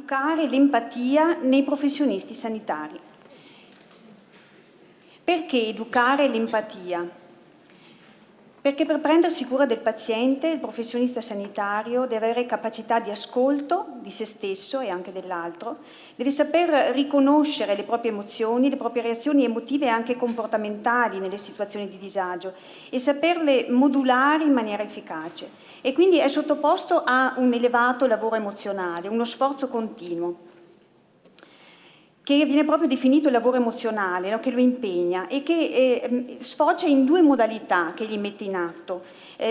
educare l'empatia nei professionisti sanitari. Perché educare l'empatia? Perché per prendersi cura del paziente, il professionista sanitario deve avere capacità di ascolto di se stesso e anche dell'altro, deve saper riconoscere le proprie emozioni, le proprie reazioni emotive e anche comportamentali nelle situazioni di disagio e saperle modulare in maniera efficace. E quindi è sottoposto a un elevato lavoro emozionale, uno sforzo continuo, che viene proprio definito il lavoro emozionale, no? Che lo impegna e che sfocia in due modalità che gli mette in atto,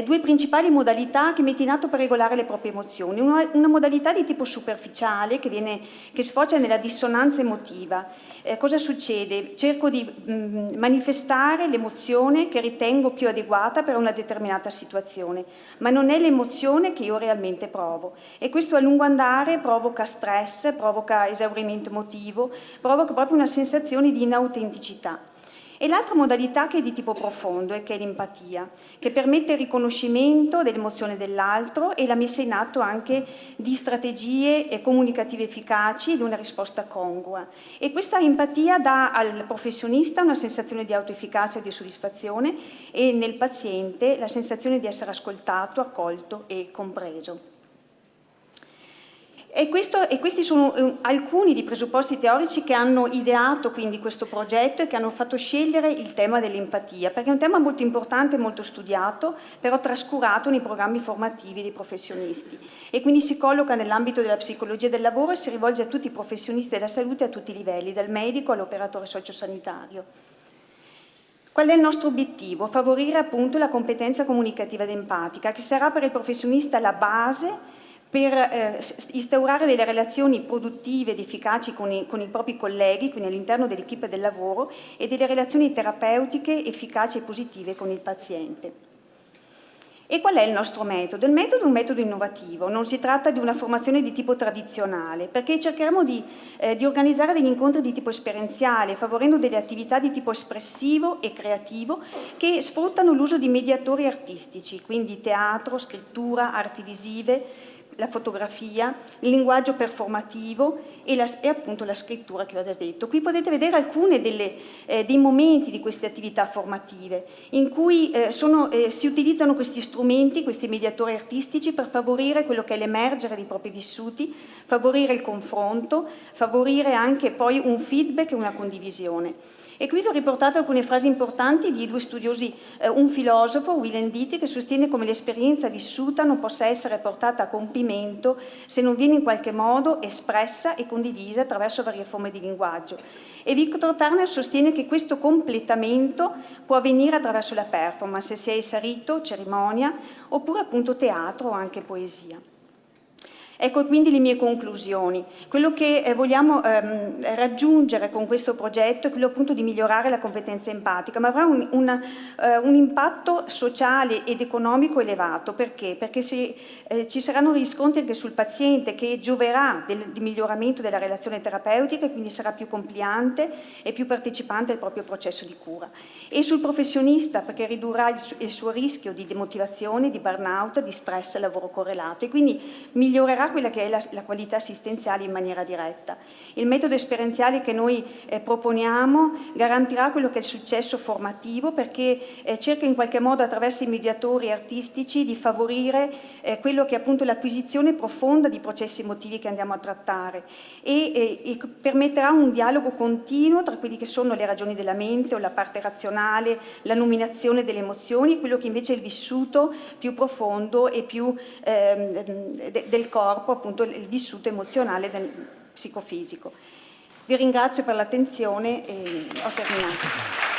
due principali modalità che mette in atto per regolare le proprie emozioni. Una modalità di tipo superficiale che sfocia nella dissonanza emotiva. Cosa succede? Cerco di manifestare l'emozione che ritengo più adeguata per una determinata situazione, ma non è l'emozione che io realmente provo e questo a lungo andare provoca stress, provoca esaurimento emotivo, provoca proprio una sensazione di inautenticità. E l'altra modalità che è di tipo profondo e che è l'empatia, che permette il riconoscimento dell'emozione dell'altro e la messa in atto anche di strategie comunicative efficaci e di una risposta congrua. E questa empatia dà al professionista una sensazione di autoefficacia e di soddisfazione e nel paziente la sensazione di essere ascoltato, accolto e compreso. E questi sono alcuni dei presupposti teorici che hanno ideato quindi questo progetto e che hanno fatto scegliere il tema dell'empatia, perché è un tema molto importante e molto studiato, però trascurato nei programmi formativi dei professionisti e quindi si colloca nell'ambito della psicologia del lavoro e si rivolge a tutti i professionisti della salute a tutti i livelli, dal medico all'operatore sociosanitario. Qual è il nostro obiettivo? Favorire appunto la competenza comunicativa ed empatica, che sarà per il professionista la base per instaurare delle relazioni produttive ed efficaci con i propri colleghi, quindi all'interno dell'equipe del lavoro, e delle relazioni terapeutiche efficaci e positive con il paziente. E qual è il nostro metodo? Il metodo è un metodo innovativo, non si tratta di una formazione di tipo tradizionale, perché cercheremo di organizzare degli incontri di tipo esperienziale, favorendo delle attività di tipo espressivo e creativo che sfruttano l'uso di mediatori artistici, quindi teatro, scrittura, arti visive, la fotografia, il linguaggio performativo e appunto la scrittura che ho già detto. Qui potete vedere alcuni dei momenti di queste attività formative in cui si utilizzano questi strumenti, questi mediatori artistici per favorire quello che è l'emergere dei propri vissuti, favorire il confronto, favorire anche poi un feedback e una condivisione. E qui vi ho riportato alcune frasi importanti di due studiosi, un filosofo, Willem Ditti, che sostiene come l'esperienza vissuta non possa essere portata a compimento se non viene in qualche modo espressa e condivisa attraverso varie forme di linguaggio. E Viktor Turner sostiene che questo completamento può avvenire attraverso la performance, sia essa rito, cerimonia, oppure appunto teatro o anche poesia. Ecco quindi le mie conclusioni. Quello che vogliamo raggiungere con questo progetto è quello appunto di migliorare la competenza empatica, ma avrà un impatto sociale ed economico elevato. Perché? Perché ci saranno riscontri anche sul paziente che gioverà di miglioramento della relazione terapeutica e quindi sarà più compliante e più partecipante al proprio processo di cura. E sul professionista perché ridurrà il suo rischio di demotivazione, di burnout, di stress lavoro correlato e quindi migliorerà quella che è la qualità assistenziale in maniera diretta. Il metodo esperienziale che noi proponiamo garantirà quello che è il successo formativo perché cerca in qualche modo attraverso i mediatori artistici di favorire quello che è appunto l'acquisizione profonda di processi emotivi che andiamo a trattare e permetterà un dialogo continuo tra quelli che sono le ragioni della mente o la parte razionale, la nominazione delle emozioni e quello che invece è il vissuto più profondo e più del corpo, appunto il vissuto emozionale del psicofisico. Vi ringrazio per l'attenzione e ho terminato.